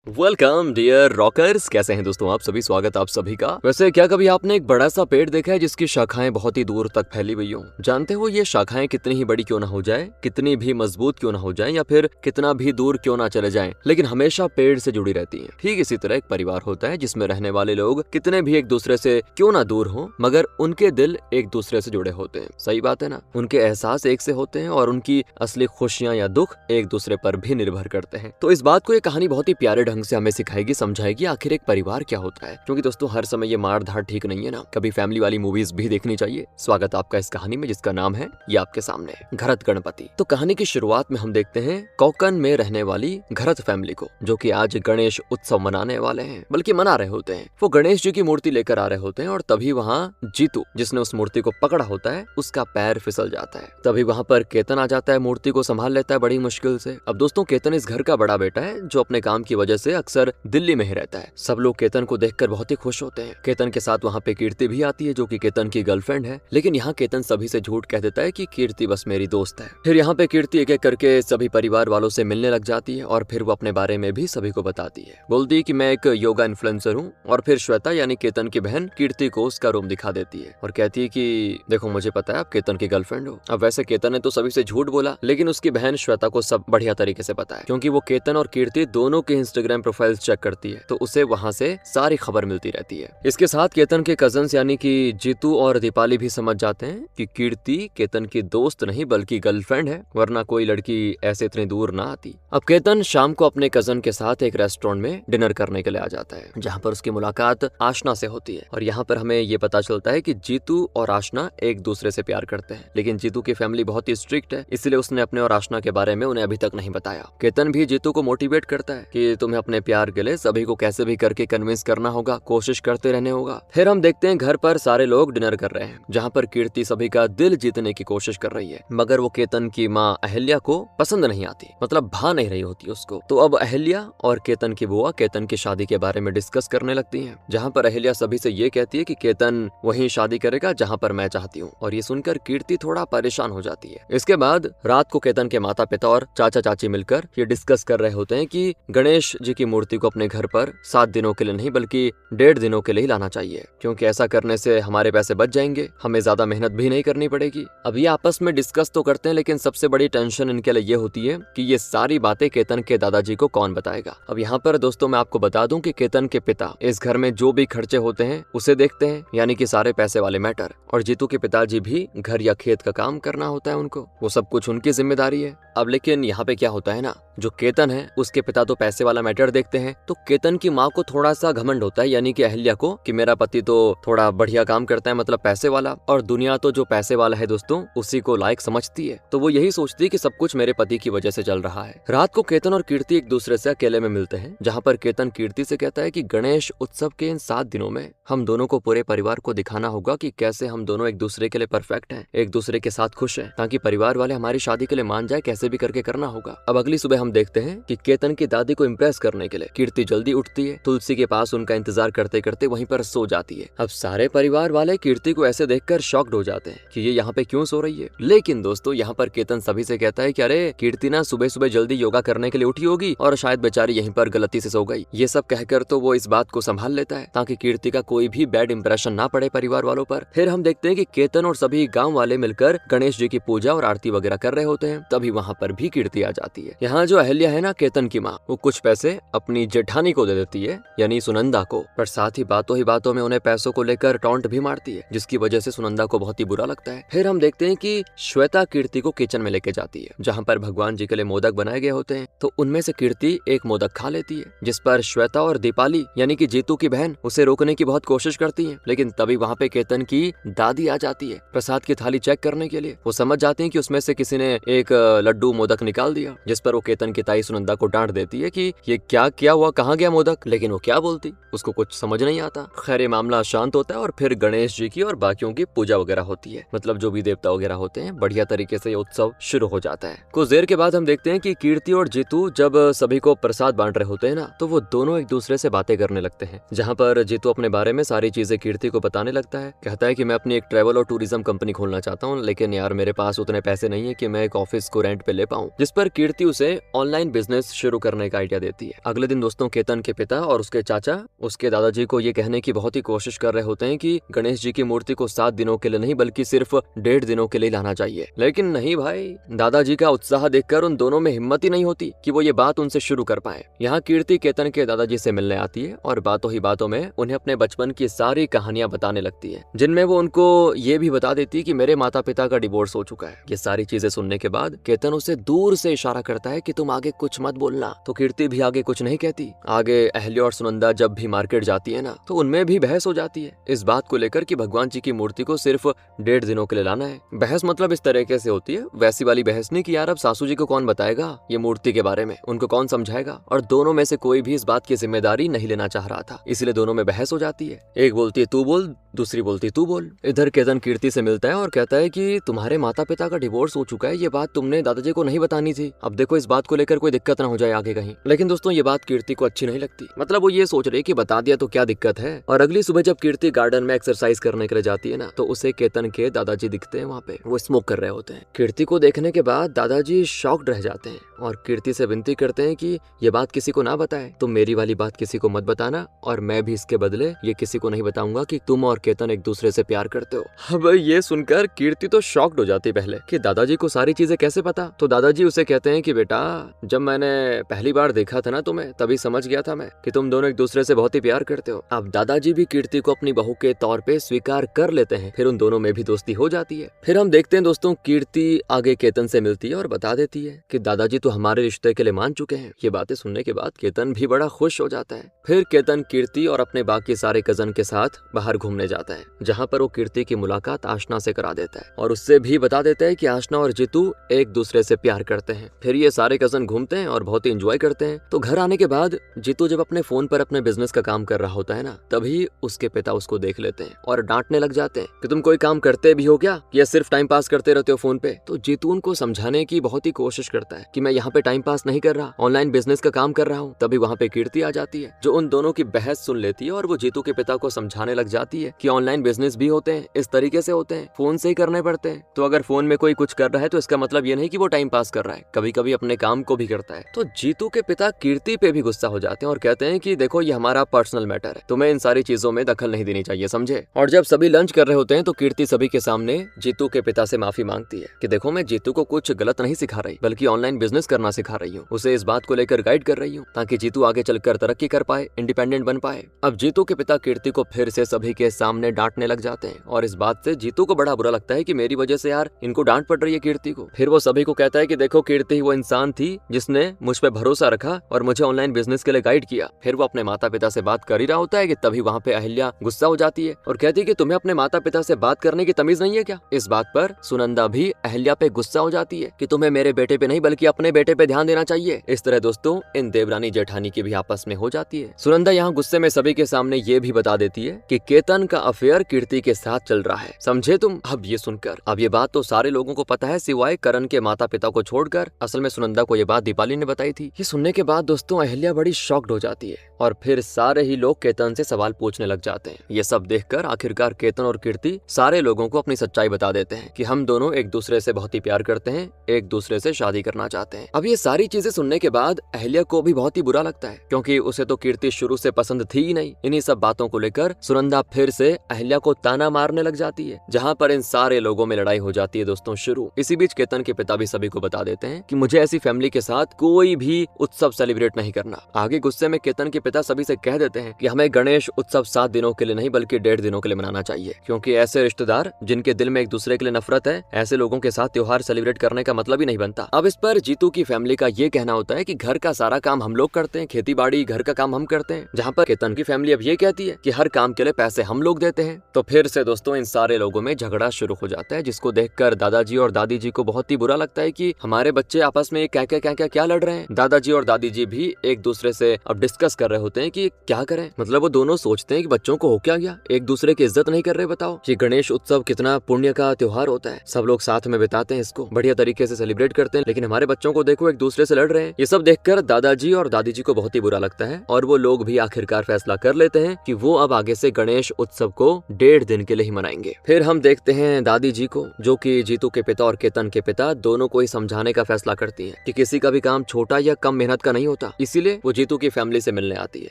Welcome dear rockers. कैसे हैं दोस्तों आप सभी? स्वागत आप सभी का। वैसे क्या कभी आपने एक बड़ा सा पेड़ देखा है जिसकी शाखाएं बहुत ही दूर तक फैली हुई हो? जानते हो ये शाखाएं कितनी ही बड़ी क्यों ना हो जाए, कितनी भी मजबूत क्यों ना हो जाए या फिर कितना भी दूर क्यों ना चले जाएं, लेकिन हमेशा पेड़ से जुड़ी रहती हैं। ठीक इसी तरह एक परिवार होता है जिसमें रहने वाले लोग कितने भी एक दूसरे से क्यों ना दूर हो, मगर उनके दिल एक दूसरे से जुड़े होते हैं। सही बात है ना? उनके एहसास एक से होते हैं और उनकी असली खुशियां या दुख एक दूसरे पर भी निर्भर करते हैं। तो इस बात को ये कहानी बहुत ही प्यारे ढंग से हमें सिखाएगी, समझाएगी आखिर एक परिवार क्या होता है। क्योंकि दोस्तों हर समय ये मार धाड़ ठीक नहीं है ना, कभी फैमिली वाली मूवीज भी देखनी चाहिए। स्वागत आपका इस कहानी में जिसका नाम है ये आपके सामने घरत गणपति। तो कहानी की शुरुआत में हम देखते हैं कोकण में रहने वाली घरत फैमिली को, जो कि आज गणेश उत्सव मनाने वाले हैं, बल्कि मना रहे होते हैं। वो गणेश जी की मूर्ति लेकर आ रहे होते हैं और तभी वहाँ जीतू, जिसने उस मूर्ति को पकड़ा होता है, उसका पैर फिसल जाता है। तभी वहाँ पर केतन आ जाता है, मूर्ति को संभाल लेता है बड़ी मुश्किल से। अब दोस्तों केतन इस घर का बड़ा बेटा है जो अपने काम की वजह से अक्सर दिल्ली में ही रहता है। सब लोग केतन को देखकर बहुत ही खुश होते हैं। केतन के साथ वहाँ पे कीर्ति भी आती है जो कि केतन की गर्लफ्रेंड है, लेकिन यहाँ केतन सभी से झूठ कह देता है कि कीर्ति बस मेरी दोस्त है। फिर यहाँ पे कीर्ति एक एक करके सभी परिवार वालों से मिलने लग जाती है और फिर वो अपने बारे में भी सभी को बताती है। बोलती है कि मैं एक योगा इन्फ्लुएंसर हूँ। और फिर श्वेता यानी केतन की बहन कीर्ति को उसका रूम दिखा देती है और कहती है कि देखो मुझे पता है आप केतन की गर्लफ्रेंड हो। अब वैसे केतन ने तो सभी से झूठ बोला, लेकिन उसकी बहन श्वेता को सब बढ़िया तरीके से पता है, क्योंकि वो केतन और कीर्ति दोनों के इंस्टाग्राम प्रोफाइल्स चेक करती है, तो उसे वहाँ से सारी खबर मिलती रहती है। इसके साथ केतन के कजन्स यानी कि जीतू और दीपाली भी समझ जाते हैं कि कीर्ति केतन की दोस्त नहीं बल्कि गर्लफ्रेंड है, वरना कोई लड़की ऐसे इतनी दूर ना आती। अब केतन शाम को अपने कजन के साथ एक रेस्टोरेंट में डिनर करने के लिए आ जाता है, जहाँ पर उसकी मुलाकात आशना से होती है। और यहाँ पर हमें ये पता चलता है कि जीतू और आशना एक दूसरे से प्यार करते हैं, लेकिन जीतू की फैमिली बहुत ही स्ट्रिक्ट है, इसलिए उसने अपने और आशना के बारे में उन्हें अभी तक नहीं बताया। केतन भी जीतू को मोटिवेट करता है कि तुम्हें अपने प्यार के लिए सभी को कैसे भी करके कन्विंस करना होगा, कोशिश करते रहने होगा। फिर हम देखते हैं घर पर सारे लोग डिनर कर रहे हैं, जहाँ पर कीर्ति सभी का दिल जीतने की कोशिश कर रही है, मगर वो केतन की माँ अहिल्या को पसंद नहीं आती, मतलब भा नहीं रही होती उसको। तो अब अहिल्या और केतन की बुआ केतन की शादी के बारे में डिस्कस करने लगती हैं, जहाँ पर अहिल्या सभी से ये कहती है कि केतन वहीं शादी करेगा जहाँ पर मैं चाहती हूँ। और ये सुनकर कीर्ति थोड़ा परेशान हो जाती है। इसके बाद रात को केतन के माता पिता और चाचा चाची मिलकर ये डिस्कस कर रहे होते हैं कि गणेश जी की मूर्ति को अपने घर पर 7 दिनों के लिए नहीं बल्कि 1.5 दिनों के लिए ही लाना चाहिए, क्योंकि ऐसा करने से हमारे पैसे बच जाएंगे, हमें ज्यादा मेहनत भी नहीं करनी पड़ेगी। अब ये आपस में डिस्कस तो करते हैं, लेकिन सबसे बड़ी टेंशन इनके लिए ये होती है कि ये सारी बातें केतन के दादाजी को कौन बताएगा। अब यहाँ पर दोस्तों मैं आपको बता दूं कि केतन के पिता इस घर में जो भी खर्चे होते हैं उसे देखते हैं, यानी कि सारे पैसे वाले मैटर। और जीतू के पिताजी भी घर या खेत का काम करना होता है उनको, वो सब कुछ उनकी जिम्मेदारी है। अब लेकिन यहाँ पे क्या होता है ना, जो केतन है उसके पिता तो पैसे वाला मैटर देखते हैं, तो केतन की माँ को थोड़ा सा घमंड होता है, यानी कि अहिल्या को, कि मेरा पति तो थोड़ा बढ़िया काम करता है, मतलब पैसे वाला, और दुनिया तो जो पैसे वाला है दोस्तों उसी को लायक समझती है। तो वो यही सोचती है कि सब कुछ मेरे पति की वजह से चल रहा है। रात को केतन और कीर्ति एक दूसरे से अकेले में मिलते हैं, जहाँ पर केतन कीर्ति से कहता है कि गणेश उत्सव के इन 7 दिनों में हम दोनों को पूरे परिवार को दिखाना होगा कि कैसे हम दोनों एक दूसरे के लिए परफेक्ट हैं, एक दूसरे के साथ खुश हैं, ताकि परिवार वाले हमारी शादी के लिए मान जाए, कैसे भी करके करना होगा। अब अगली सुबह हम देखते हैं कि केतन की दादी को इम्प्रेस करने के लिए कीर्ति जल्दी उठती है, तुलसी के पास उनका इंतजार करते करते वहीं पर सो जाती है। अब सारे परिवार वाले कीर्ति को ऐसे देखकर शॉक्ड हो जाते हैं कि ये यहाँ पे क्यों सो रही है। लेकिन दोस्तों यहाँ पर केतन सभी से कहता है कि अरे कीर्ति ना सुबह सुबह जल्दी योगा करने के लिए उठी होगी और शायद बेचारी यहीं पर गलती से सो गई। ये सब कहकर तो वो इस बात को संभाल लेता है ताकि कीर्ति का कोई भी बैड इंप्रेशन ना पड़े परिवार वालों पर। फिर हम देखते हैं कि केतन और सभी गाँव वाले मिलकर गणेश जी की पूजा और आरती वगैरह कर रहे होते हैं। तभी वहाँ पर भी कीर्ति आ जाती है। यहाँ जो अहिल्या है ना केतन की माँ, वो कुछ पैसे अपनी जेठानी को दे देती है, यानी सुनंदा को, पर साथ ही बातों में उन्हें पैसों को लेकर टॉन्ट भी मारती है, जिसकी वजह से सुनंदा को बहुत ही बुरा लगता है। फिर हम देखते हैं कि श्वेता कीर्ति को किचन में लेके जाती है, जहाँ पर भगवान जी के लिए मोदक बनाए गए होते हैं। तो उनमें से कीर्ति एक मोदक खा लेती है, जिस पर श्वेता और दीपाली यानी कि जीतू की बहन उसे रोकने की बहुत कोशिश करती है, लेकिन तभी वहाँ पे केतन की दादी आ जाती है प्रसाद की थाली चेक करने के लिए। वो समझ जाती है कि उसमें से किसी ने एक लड्डू मोदक निकाल दिया, जिस पर वो केतन की ताई सुनंदा को डांट देती है कि ये क्या हुआ, कहाँ गया मोदक, लेकिन वो क्या बोलती, उसको कुछ समझ नहीं आता। खैर ये मामला शांत होता है और फिर गणेश जी की और बाकियों की पूजा वगैरह होती है, मतलब जो भी देवता वगैरह होते हैं, बढ़िया तरीके से ये उत्सव शुरू हो जाता है। कुछ देर के बाद हम देखते हैं कि कीर्ति और जीतू जब सभी को प्रसाद बांट रहे होते हैं ना, तो वो दोनों एक दूसरे से बातें करने लगते हैं, जहाँ पर जीतू अपने बारे में सारी चीजें कीर्ति को बताने लगता है। कहता है कि मैं अपनी एक ट्रैवल और टूरिज्म कंपनी खोलना चाहता हूँ, लेकिन यार मेरे पास उतने पैसे नहीं है कि मैं एक ऑफिस को रेंट पे ले पाऊँ। जिस पर कीर्ति उसे ऑनलाइन बिजनेस शुरू करने का आइडिया देती है, अगले दिन दोस्तों केतन के पिता और उसके चाचा उसके दादाजी को ये कहने की बहुत ही कोशिश कर रहे होते हैं कि गणेश जी की मूर्ति को 7 दिनों के लिए नहीं बल्कि सिर्फ 1.5 दिनों के लिए लाना चाहिए। लेकिन नहीं भाई, दादाजी का उत्साह देखकर उन दोनों में हिम्मत ही नहीं होती कि वो ये बात उनसे शुरू कर पाए। यहाँ कीर्ति केतन के दादाजी से मिलने आती है और बातों ही बातों में उन्हें अपने बचपन की सारी कहानियां बताने लगती है, जिनमें वो उनको ये भी बता देती कि मेरे माता पिता का डिवोर्स हो चुका है। ये सारी चीजें सुनने के बाद केतन उसे दूर से इशारा करता है कि तुम आगे कुछ मत बोलना। तो कीर्ति भी आगे कुछ नहीं कहती। आगे अहल्या और सुनंदा जब भी मार्केट जाती है ना, तो उनमें भी बहस हो जाती है इस बात को लेकर कि भगवान जी की मूर्ति को सिर्फ 1.5 दिनों के लिए लाना है। बहस मतलब इस तरीके से होती है, वैसी वाली बहस नहीं कि यार अब सासू जी को कौन बताएगा ये मूर्ति के बारे में, उनको कौन समझाएगा। और दोनों में से कोई भी इस बात की जिम्मेदारी नहीं लेना चाह रहा था, इसलिए दोनों में बहस हो जाती है। एक बोलती है तू बोल, दूसरी बोलती तू बोल। इधर केतन कीर्ति से मिलता है और कहता है कि तुम्हारे माता पिता का डिवोर्स हो चुका है, ये बात तुमने दादाजी को नहीं बतानी थी। अब देखो इस बात को लेकर कोई दिक्कत ना हो जाए आगे कहीं। लेकिन दोस्तों ये बात कीर्ति को अच्छी नहीं लगती, मतलब वो ये सोच रही कि बता दिया तो क्या दिक्कत है। और अगली सुबह जब कीर्ति गार्डन में एक्सरसाइज करने के लिए जाती है ना, तो उसे केतन के दादाजी दिखते हैं वहाँ पे, वो स्मोक कर रहे होते हैं। कीर्ति को देखने के बाद दादाजी शॉक्ड रह जाते हैं और कीर्ति से विनती करते हैं कि ये बात किसी को ना बताए, तुम मेरी वाली बात किसी को मत बताना और मैं भी इसके बदले ये किसी को नहीं बताऊंगा कि तुम और केतन एक दूसरे से प्यार करते हो। अब ये सुनकर कीर्ति तो शॉक्ड हो जाती पहले कि दादाजी को सारी चीजें कैसे पता। तो दादाजी उसे कहते हैं कि बेटा जब मैंने पहली बार देखा था ना तुम्हें, तभी समझ गया था मैं कि तुम दोनों एक दूसरे से बहुत ही प्यार करते हो। अब दादाजी भी कीर्ति को अपनी बहू के तौर पे स्वीकार कर लेते हैं, फिर उन दोनों में भी दोस्ती हो जाती है। फिर हम देखते हैं दोस्तों कीर्ति आगे केतन से मिलती है और बता देती है कि दादाजी तो हमारे रिश्ते के लिए मान चुके हैं। ये बातें सुनने के बाद केतन भी बड़ा खुश हो जाता है। फिर केतन कीर्ति और अपने बाकी सारे कजन के साथ बाहर घूमने जाता है, जहाँ पर वो कीर्ति की मुलाकात आशना से करा देता है और उससे भी बता देता है कि आशना और जीतू एक दूसरे से प्यार करते हैं। फिर ये सारे कजन घूमते हैं और बहुत ही एंजॉय करते हैं। तो घर आने के बाद जीतू जब अपने फोन पर अपने बिजनेस का काम कर रहा होता है ना, तभी उसके पिता उसको देख लेते हैं और डांटने लग जाते हैं कि तुम कोई काम करते भी हो क्या, या सिर्फ टाइम पास करते रहते हो फोन पे। तो जीतू उनको समझाने की बहुत ही कोशिश करता है कि मैं यहाँ पे टाइम पास नहीं कर रहा, ऑनलाइन बिजनेस का काम कर रहा हूँ। तभी वहाँ पे कीर्ति आ जाती है जो उन दोनों की बहस सुन लेती है और वो जीतू के पिता को समझाने लग जाती है कि ऑनलाइन बिजनेस भी होते हैं, इस तरीके से होते हैं, फोन से ही करने पड़ते हैं। तो अगर फोन में कोई कुछ कर रहा है तो इसका मतलब ये नहीं कि वो टाइम पास कर रहा है, कभी कभी अपने काम को भी करता है। तो जीतू के पिता कीर्ति पे भी गुस्सा हो जाते हैं और कहते हैं कि देखो ये हमारा पर्सनल मैटर है, तुम्हें इन सारी चीजों में दखल नहीं देनी चाहिए, समझे। और जब सभी लंच कर रहे होते हैं तो कीर्ति सभी के सामने जीतू के पिता से माफी मांगती है कि देखो मैं जीतू को कुछ गलत नहीं सिखा रही, बल्कि ऑनलाइन बिजनेस करना सिखा रही हूँ, उसे इस बात को लेकर गाइड कर रही हूँ ताकि जीतू आगे चलकर तरक्की कर पाए, इंडिपेंडेंट बन पाए। अब जीतू के पिता कीर्ति को फिर से सभी के सामने डांटने लग जाते हैं और इस बात से जीतू को बड़ा बुरा लगता है कि मेरी वजह से यार इनको डांट पड़ रही है कीर्ति को। फिर वो सभी को कहता है कि देखो कीर्ति वो इंसान थी जिसने मुझ पे भरोसा रखा और मुझे ऑनलाइन बिजनेस के लिए गाइड किया। फिर वो अपने माता पिता से बात कर ही रहा होता है कि तभी वहाँ पे अहल्या गुस्सा हो जाती है और कहती है कि तुम्हें अपने माता पिता से बात करने की तमीज नहीं है क्या। इस बात पर सुनंदा भी अहल्या पे गुस्सा हो जाती है कि तुम्हें मेरे बेटे पे नहीं बल्कि अपने बेटे पे ध्यान देना चाहिए। इस तरह दोस्तों इन देवरानी जेठानी की भी आपस में हो जाती है। सुनंदा यहाँ गुस्से में सभी के सामने ये भी बता देती है कि केतन का अफेयर कीर्ति के साथ चल रहा है, समझे तुम। अब ये सुनकर अब ये बात तो सारे लोगों को पता है सिवाय करण के माता पिता को छोड़कर। असल में सुनंदा को ये बात दीपाली ने बताई थी। ये सुनने के बाद दोस्तों अहल्या बड़ी शॉक्ड हो जाती है और फिर सारे ही लोग केतन से सवाल पूछने लग जाते हैं। ये सब देखकर आखिरकार केतन और कीर्ति सारे लोगों को अपनी सच्चाई बता देते हैं कि हम दोनों एक दूसरे से बहुत ही प्यार करते हैं, एक दूसरे से शादी करना चाहते हैं। अब ये सारी चीजें सुनने के बाद अहल्या को भी बहुत ही बुरा लगता है क्योंकि उसे तो कीर्ति शुरू से पसंद थी ही नहीं। इन्हीं सब बातों को लेकर सुनंदा फिर से अहल्या को ताना मारने लग जाती है, जहाँ पर इन सारे लोगों में लड़ाई हो जाती है दोस्तों शुरू। इसी बीच केतन के पिता भी सभी को बता देते हैं कि मुझे ऐसी फैमिली के साथ कोई भी उत्सव सेलिब्रेट नहीं करना। आगे गुस्से में केतन के पिता सभी से कह देते हैं कि हमें गणेश उत्सव 7 दिनों के लिए नहीं बल्कि 1.5 दिनों के लिए मनाना चाहिए, क्योंकि ऐसे रिश्तेदार जिनके दिल में एक दूसरे के लिए नफरत है, ऐसे लोगों के साथ त्योहार सेलिब्रेट करने का मतलब ही नहीं बनता। अब इस पर जीतू की फैमिली का ये कहना होता है कि घर का सारा काम हम लोग करते हैं, खेती बाड़ी घर का काम हम करते हैं, जहाँ पर केतन की फैमिली अब ये कहती है कि हर काम के लिए पैसे हम लोग देते हैं। तो फिर से दोस्तों इन सारे लोगों में झगड़ा शुरू हो जाता है, जिसको देखकर दादाजी और दादी जी को बहुत ही बुरा लगता है कि हमारे बच्चे आपस में क्या लड़ रहे हैं। दादाजी और दादी जी भी एक दूसरे से अब डिस्कस कर रहे होते हैं कि क्या करें। मतलब वो दोनों सोचते हैं कि बच्चों को हो क्या गया, एक दूसरे की इज्जत नहीं कर रहे। बताओ ये गणेश उत्सव कितना पुण्य का त्योहार होता है, सब लोग साथ में बिताते हैं, इसको बढ़िया तरीके से सेलिब्रेट करते हैं, लेकिन हमारे बच्चों को देखो एक दूसरे से लड़ रहे हैं। ये सब देखकर दादाजी और दादी जी को बहुत ही बुरा लगता है और वो लोग भी आखिरकार फैसला कर लेते हैं कि वो अब आगे से गणेश उत्सव को 1.5 दिन के लिए ही मनाएंगे। फिर हम देखते हैं दादी जी को, जो कि जीतू के पिता और केतन के पिता दोनों को ही समझाने का फैसला करती हैं कि किसी का भी काम छोटा या कम मेहनत का नहीं होता। इसीलिए वो जीतू की फैमिली से मिलने आती है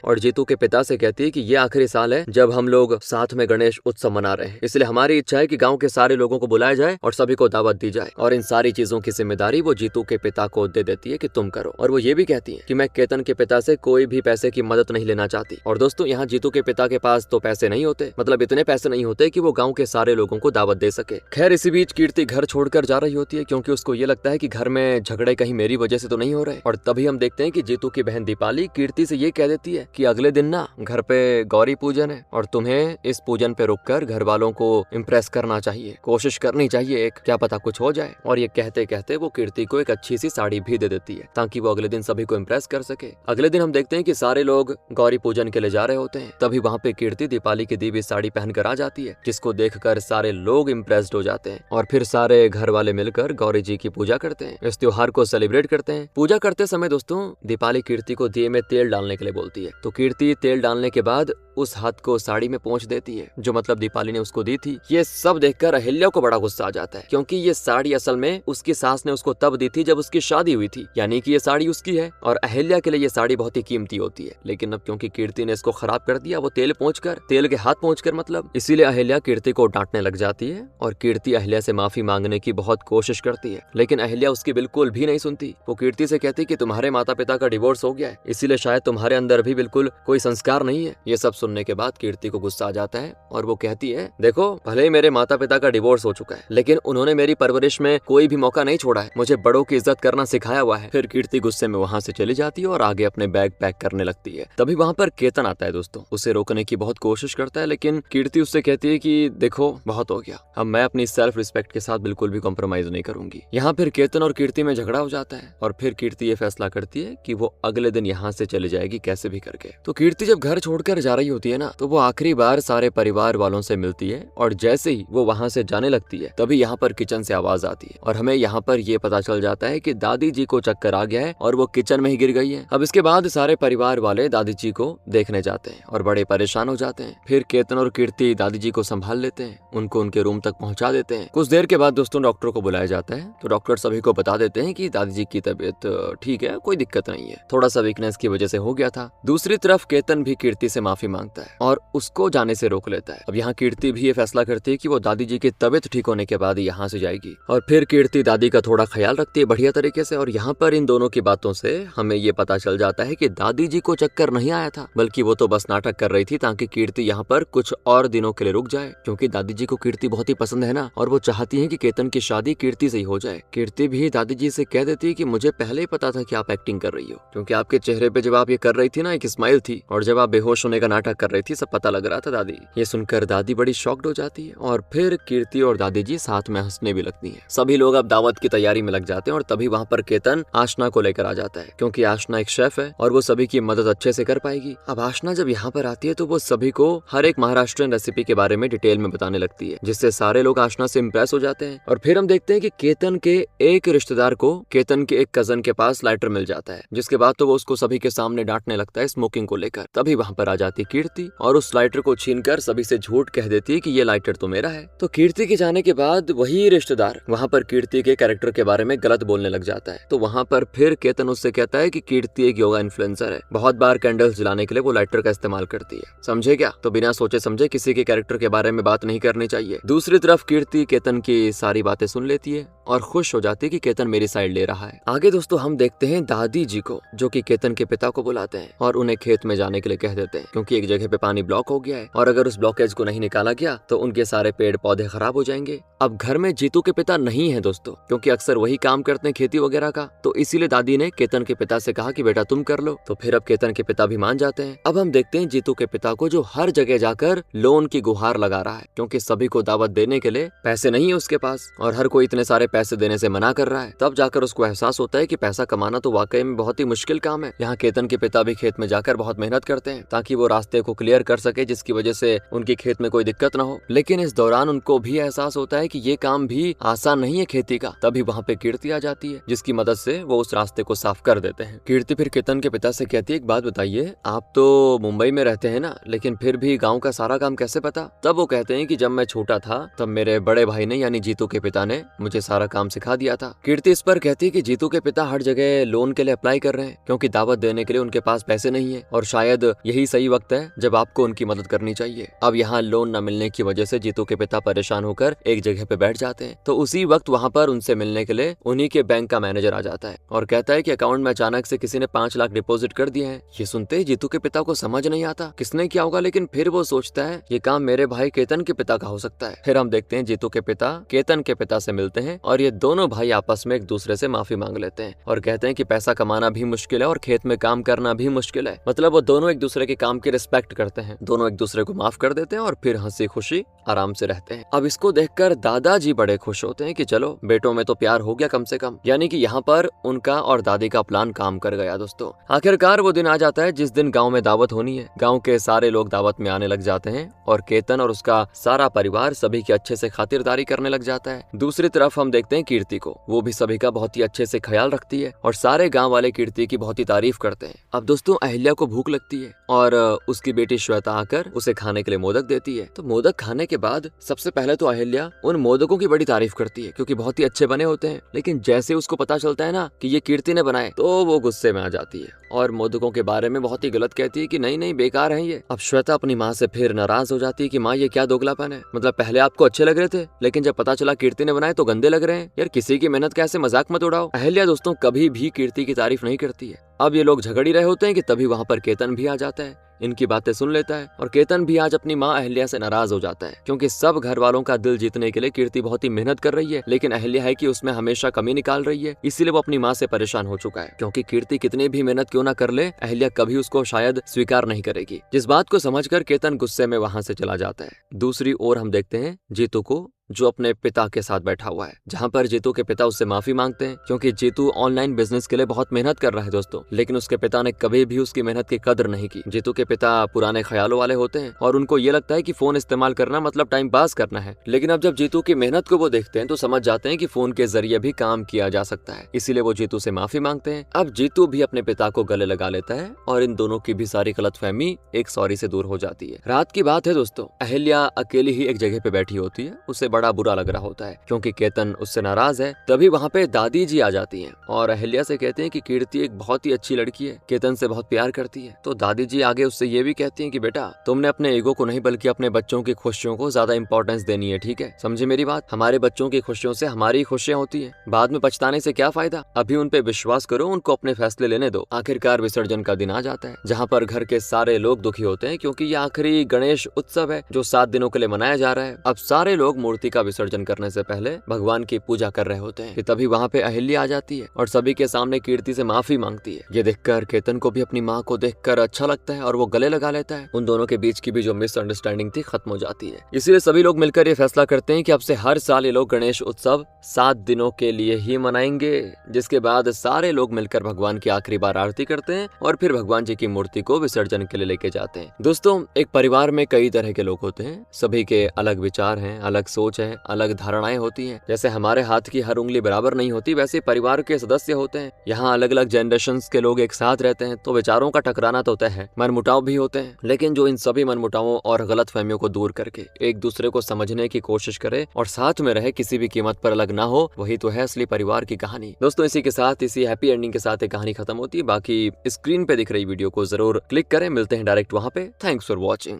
और जीतू के पिता से कहती है कि ये आखिरी साल है जब हम लोग साथ में गणेश उत्सव मना रहे हैं, इसलिए हमारी इच्छा है कि गाँव के सारे लोगों को बुलाया जाए और सभी को दावत दी जाए। और इन सारी चीजों की जिम्मेदारी वो जीतू के पिता को दे देती है कि तुम करो। और वो ये भी कहती है कि मैं केतन के पिता से कोई भी पैसे की मदद नहीं लेना चाहती। और दोस्तों यहाँ जीतू के पिता के पास तो पैसे नहीं होते, मतलब इतने पैसे नहीं होते कि वो गांव के सारे लोगों को दावत दे सके। खैर इसी बीच कीर्ति घर छोड़कर जा रही होती है क्योंकि उसको ये लगता है कि घर में झगड़े कहीं मेरी वजह से तो नहीं हो रहे। और तभी हम देखते हैं कि जीतू की बहन दीपाली कीर्ति से ये कह देती है कि अगले दिन ना घर पे गौरी पूजन है और तुम्हें इस पूजन पे रुककर घर वालों को इम्प्रेस करना चाहिए, कोशिश करनी चाहिए, एक क्या पता कुछ हो जाए। और ये कहते कहते वो कीर्ति को एक अच्छी सी साड़ी भी दे देती है ताकि वो अगले दिन सभी को इम्प्रेस कर सके। अगले दिन हम देखते हैं कि सारे लोग गौरी पूजन के लिए जा रहे होते हैं। तभी वहाँ पे कीर्ति दीपाली की दी हुई साड़ी पहनकर आ जाती है, जिसको देखकर सारे लोग इम्प्रेस्ड हो जाते हैं और फिर सारे घर वाले मिलकर गौरी जी की पूजा करते हैं, इस त्योहार को सेलिब्रेट करते हैं। पूजा करते समय दोस्तों दीपाली कीर्ति को दिए में तेल डालने के लिए बोलती है, तो कीर्ति तेल डालने के बाद उस हाथ को साड़ी में पहुंच देती है जो मतलब दीपाली ने उसको दी थी। ये सब देखकर अहिल्या को बड़ा गुस्सा आ जाता है क्योंकि ये साड़ी असल में उसकी सास ने उसको तब दी थी जब उसकी शादी हुई थी, यानी कि ये साड़ी उसकी है और अहिल्या के लिए ये साड़ी बहुत ही कीमती होती है। लेकिन अब क्योंकि कीर्ति ने इसको खराब कर दिया, वो तेल के हाथ पहुंचकर मतलब, इसीलिए अहिल्या कीर्ति को डांटने लग जाती है और कीर्ति अहिल्या से माफी मांगने की बहुत कोशिश करती है, लेकिन अहिल्या उसकी बिल्कुल भी नहीं सुनती। वो कीर्ति से कहती कि तुम्हारे माता पिता का डिवोर्स हो गया है, इसीलिए शायद तुम्हारे अंदर भी बिल्कुल कोई संस्कार नहीं है। ये सब सुनने के बाद कीर्ति को गुस्सा आ जाता है और वो कहती है देखो भले ही मेरे माता पिता का डिवोर्स हो चुका है, लेकिन उन्होंने मेरी परवरिश में कोई भी मौका नहीं छोड़ा है, मुझे बड़ों की इज्जत करना सिखाया हुआ है। फिर कीर्ति गुस्से में वहाँ से चली जाती है और आगे अपने बैग पैक करने लगती है। तभी वहाँ पर केतन आता है दोस्तों, उसे रोकने की बहुत कोशिश करता है, लेकिन कीर्ति उससे कहती है कि देखो बहुत हो गया, अब मैं अपनी सेल्फ रिस्पेक्ट के साथ बिल्कुल भी कॉम्प्रोमाइज नहीं करूंगी। यहाँ फिर केतन और कीर्ति में झगड़ा हो जाता है और फिर कीर्ति ये फैसला करती है कि वो अगले दिन यहाँ से चली जाएगी कैसे भी करके। तो कीर्ति जब घर छोड़कर जा रही होती है ना, तो वो आखिरी बार सारे परिवार वालों से मिलती है और जैसे ही वो वहाँ से जाने लगती है तभी यहाँ पर किचन से आवाज आती है और हमें यहाँ पर ये पता चल जाता है कि दादी जी को चक्कर आ गया है और वो किचन में ही गिर गई है। अब इसके बाद सारे परिवार वाले दादी जी को देखने जाते हैं और बड़े परेशान हो जाते हैं। फिर केतन और कीर्ति दादी जी को संभाल लेते हैं, उनको उनके रूम तक पहुंचा देते हैं। कुछ देर के बाद दोस्तों डॉक्टर को बुलाया जाता है, तो डॉक्टर सभी को बता देते हैं कि दादी जी की तबीयत ठीक है, कोई दिक्कत नहीं है, थोड़ा सा वीकनेस की वजह से हो गया था। दूसरी तरफ केतन भी कीर्ति से माफी मांगता है और उसको जाने से रोक लेता है। अब यहाँ कीर्ति भी ये फैसला करती है कि वो दादी जी की तबीयत ठीक होने के बाद यहाँ से जाएगी और फिर कीर्ति दादी का थोड़ा ख्याल रखती है बढ़िया तरीके से। और यहाँ पर इन दोनों की बातों से हमें ये पता चल जाता है कि दादी जी को चक्कर नहीं आया था, बल्कि वो तो बस नाटक कर रही थी ताकि कीर्ति यहाँ पर कुछ और दिनों के लिए रुक जाए, क्योंकि दादी जी को कीर्ति बहुत ही पसंद है ना, और वो चाहती है कि केतन की शादी कीर्ति से ही हो जाए। कीर्ति भी दादी जी से कह देती है कि मुझे पहले ही पता था कि आप एक्टिंग कर रही हो, क्योंकि आपके चेहरे पे जब आप ये कर रही थी ना एक स्माइल थी, और जब आप बेहोश होने का नाटक कर रही थी सब पता लग रहा था दादी। ये सुनकर दादी बड़ी शॉक्ड हो जाती है और फिर कीर्ति और दादी जी साथ में हंसने भी लगती हैं। सभी लोग अब दावत की तैयारी में लग जाते हैं और तभी वहाँ पर केतन आशना को लेकर आ जाता है, क्योंकि आशना एक शेफ है और वो सभी की मदद अच्छे से कर पाएगी। अब आशना जब यहाँ पर आती है तो वो सभी को हर एक महाराष्ट्रियन रेसिपी के बारे में डिटेल में बताने लगती है, जिससे सारे लोग आशना से इम्प्रेस हो जाते हैं। और फिर हम देखते हैं कि केतन के एक रिश्तेदार को केतन के एक कजन के पास लाइटर मिल जाता है, जिसके बाद तो वो उसको सभी के सामने डांटने लगता है स्मोकिंग को लेकर। तभी वहाँ पर आ जाती कीर्ति और उस लाइटर को छीनकर सभी से झूठ कह देती है कि ये लाइटर तो मेरा है। तो कीर्ति के जाने के बाद वही रिश्तेदार वहाँ पर कीर्ति के कैरेक्टर के बारे में गलत बोलने लग जाता है। तो वहाँ पर फिर केतन उससे कहता है कि कीर्ति एक योगा इन्फ्लुएंसर है, बहुत बार कैंडल्स जलाने के लिए वो लाइटर का इस्तेमाल करती है, समझे क्या? तो बिना सोचे समझे किसी के कैरेक्टर के बारे में बात नहीं करनी चाहिए। दूसरी तरफ कीर्ति केतन की सारी बातें सुन लेती है और खुश हो जाती है कि केतन मेरी साइड ले रहा है। आगे दोस्तों हम देखते हैं दादी जी को, जो कि केतन के पिता को बुलाते हैं और उन्हें खेत में जाने के लिए कह देते हैं, क्योंकि एक जगह पे पानी ब्लॉक हो गया है और अगर उस ब्लॉकेज को नहीं निकाला गया तो उनके सारे पेड़ पौधे खराब हो जाएंगे। अब घर में जीतू के पिता नहीं है दोस्तों, क्योंकि अक्सर वही काम करते हैं खेती वगैरह का, तो इसीलिए दादी ने केतन के पिता से कहा कि बेटा तुम कर लो। तो फिर अब केतन के पिता भी मान जाते हैं। अब हम देखते हैं जीतू के पिता को, जो हर जगह जाकर लोन की गुहार लगा रहा है, क्योंकि सभी को दावत देने के लिए पैसे नहीं है उसके पास और हर कोई इतने सारे पैसे देने से मना कर रहा है। तब जाकर उसको एहसास होता है कि पैसा कमाना तो वाकई में बहुत ही मुश्किल काम है। यहाँ केतन के पिता भी खेत में जाकर बहुत मेहनत करते हैं ताकि वो रास्ते रास्ते को क्लियर कर सके, जिसकी वजह से उनकी खेत में कोई दिक्कत ना हो। लेकिन इस दौरान उनको भी एहसास होता है कि ये काम भी आसान नहीं है खेती का। तभी वहाँ पे कीर्ति आ जाती है, जिसकी मदद से वो उस रास्ते को साफ कर देते हैं। कीर्ति फिर केतन के पिता से कहती है, एक बात बताइए, आप तो मुंबई में रहते हैं ना, लेकिन फिर भी गाँव का सारा काम कैसे पता? तब वो कहते हैं कि जब मैं छोटा था तब मेरे बड़े भाई ने यानी जीतू के पिता ने मुझे सारा काम सिखा दिया था। कीर्ति इस पर कहती है कि जीतू के पिता हर जगह लोन के लिए अप्लाई कर रहे हैं क्योंकि दावत देने के लिए उनके पास पैसे नहीं है और शायद यही सही वक्त है जब आपको उनकी मदद करनी चाहिए। अब यहाँ लोन न मिलने की वजह से जीतू के पिता परेशान होकर एक जगह पे बैठ जाते हैं। तो उसी वक्त वहाँ पर उनसे मिलने के लिए उन्हीं के बैंक का मैनेजर आ जाता है और कहता है कि अकाउंट में अचानक से किसी ने 5 लाख डिपॉजिट कर दिए हैं। ये सुनते ही जीतू के पिता को समझ नहीं आता किसने किया होगा, लेकिन फिर वो सोचता है ये काम मेरे भाई केतन के पिता का हो सकता है। फिर हम देखते हैं जीतू के पिता केतन के पिता से मिलते हैं और ये दोनों भाई आपस में एक दूसरे से माफी मांग लेते हैं और कहते हैं कि पैसा कमाना भी मुश्किल है और खेत में काम करना भी मुश्किल है। मतलब वो दोनों एक दूसरे के काम की रिस्पेक्ट करते हैं, दोनों एक दूसरे को माफ कर देते हैं और फिर हंसी खुशी आराम से रहते हैं। अब इसको देखकर दादाजी बड़े खुश होते हैं कि चलो बेटों में तो प्यार हो गया कम से कम, यानी कि यहाँ पर उनका और दादी का प्लान काम कर गया। दोस्तों आखिरकार वो दिन आ जाता है जिस दिन गाँव में दावत होनी है। गाँव के सारे लोग दावत में आने लग जाते हैं और केतन और उसका सारा परिवार सभी की अच्छे से खातिरदारी करने लग जाता है। दूसरी तरफ हम देखते हैं कीर्ति को, वो भी सभी का बहुत ही अच्छे से ख्याल रखती है और सारे गांव वाले कीर्ति की बहुत ही तारीफ करते हैं। अब दोस्तों अहिल्या को भूख लगती है और उसकी बेटी श्वेता आकर उसे खाने के लिए मोदक देती है। तो मोदक खाने के बाद सबसे पहले तो अहिल्या उन मोदकों की बड़ी तारीफ करती है क्योंकि बहुत ही अच्छे बने होते हैं। लेकिन जैसे उसको पता चलता है ना कि ये कीर्ति ने बनाए तो वो गुस्से में आ जाती है और मोदकों के बारे में बहुत ही गलत कहती है कि नहीं नहीं बेकार है ये। अब श्वेता अपनी माँ से फिर नाराज हो जाती है कि माँ ये क्या दोगलापन है, मतलब पहले आपको अच्छे लग रहे थे लेकिन जब पता चला कीर्ति ने बनाए तो गंदे लग रहे हैं। यार किसी की मेहनत का ऐसे मजाक मत उड़ाओ। अहिल्या दोस्तों कभी भी कीर्ति की तारीफ नहीं करती है। अब ये लोग झगड़ ही रहे होते हैं कि तभी वहाँ पर केतन भी आ जाता है, इनकी बातें सुन लेता है और केतन भी आज अपनी माँ अहिल्या से नाराज हो जाता है क्योंकि सब घर वालों का दिल जीतने के लिए कीर्ति बहुत ही मेहनत कर रही है, लेकिन अहिल्या है कि उसमें हमेशा कमी निकाल रही है। इसीलिए वो अपनी माँ से परेशान हो चुका है क्योंकि कीर्ति कितनी भी मेहनत क्यों ना कर ले अहिल्या कभी उसको शायद स्वीकार नहीं करेगी। जिस बात को समझकर केतन गुस्से में वहां से चला जाता है। दूसरी ओर हम देखते हैं जीतू को जो अपने पिता के साथ बैठा हुआ है, जहाँ पर जीतू के पिता उससे माफी मांगते हैं क्योंकि जीतू ऑनलाइन बिजनेस के लिए बहुत मेहनत कर रहा है दोस्तों, लेकिन उसके पिता ने कभी भी उसकी मेहनत की कदर नहीं की। जीतू के पिता पुराने ख्यालों वाले होते हैं और उनको ये लगता है कि फोन इस्तेमाल करना मतलब टाइम पास करना है, लेकिन अब जब जीतू की मेहनत को वो देखते हैं तो समझ जाते हैं कि फोन के जरिए भी काम किया जा सकता है। इसीलिए वो जीतू से माफी मांगते हैं। अब जीतू भी अपने पिता को गले लगा लेता है और इन दोनों की भी सारी गलतफहमी एक सॉरी से दूर हो जाती है। रात की बात है दोस्तों, अहिल्या अकेली ही एक जगह पे बैठी होती है, उसे बड़ा बुरा लग रहा होता है क्योंकि केतन उससे नाराज है। तभी वहाँ पे दादी जी आ जाती हैं और अहिल्या से कहते हैं कि कीर्ति एक बहुत ही अच्छी लड़की है, केतन से बहुत प्यार करती है। तो दादी जी आगे उससे ये भी कहती हैं कि बेटा तुमने अपने ईगो को नहीं बल्कि अपने बच्चों की खुशियों को ज्यादा इंपॉर्टेंस देनी है, ठीक है? समझे मेरी बात? हमारे बच्चों की खुशियों से हमारी खुशियाँ होती है, बाद में पछताने से क्या फायदा। अभी उन पे विश्वास करो, उनको अपने फैसले लेने दो। आखिरकार विसर्जन का दिन आ जाता है जहाँ पर घर के सारे लोग दुखी होते हैं क्योंकि ये आखिरी गणेश उत्सव है जो 7 दिनों के लिए मनाया जा रहा है। अब सारे लोग मूर्ति का विसर्जन करने से पहले भगवान की पूजा कर रहे होते हैं कि तभी वहाँ पे अहिल्या आ जाती है और सभी के सामने कीर्ति से माफी मांगती है। ये देखकर केतन को भी अपनी माँ को देखकर अच्छा लगता है और वो गले लगा लेता है। उन दोनों के बीच की भी जो मिसअंडरस्टैंडिंग थी खत्म हो जाती है। इसीलिए सभी लोग मिलकर ये फैसला करते हैं कि अब से हर साल ये लोग गणेश उत्सव 7 दिनों के लिए ही मनाएंगे, जिसके बाद सारे लोग मिलकर भगवान की आखिरी बार आरती करते हैं और फिर भगवान जी की मूर्ति को विसर्जन के लिए लेके जाते हैं। दोस्तों एक परिवार में कई तरह के लोग होते हैं, सभी के अलग विचार हैं, अलग सोच है, अलग धारणाएं होती हैं। जैसे हमारे हाथ की हर उंगली बराबर नहीं होती, वैसे परिवार के सदस्य होते हैं। यहाँ अलग अलग जनरेशंस के लोग एक साथ रहते हैं तो विचारों का टकराना तो तय है, मनमुटाव भी होते हैं, लेकिन जो इन सभी मनमुटावों और गलतफहमियों को दूर करके एक दूसरे को समझने की कोशिश करे और साथ में रहे, किसी भी कीमत पर अलग ना हो, वही तो है असली परिवार की कहानी। दोस्तों इसी के साथ, इसी हैप्पी एंडिंग के साथ एक कहानी खत्म होती है। बाकी स्क्रीन पे दिख रही वीडियो को जरूर क्लिक करें। मिलते हैं डायरेक्ट वहाँ पे। Thanks for watching.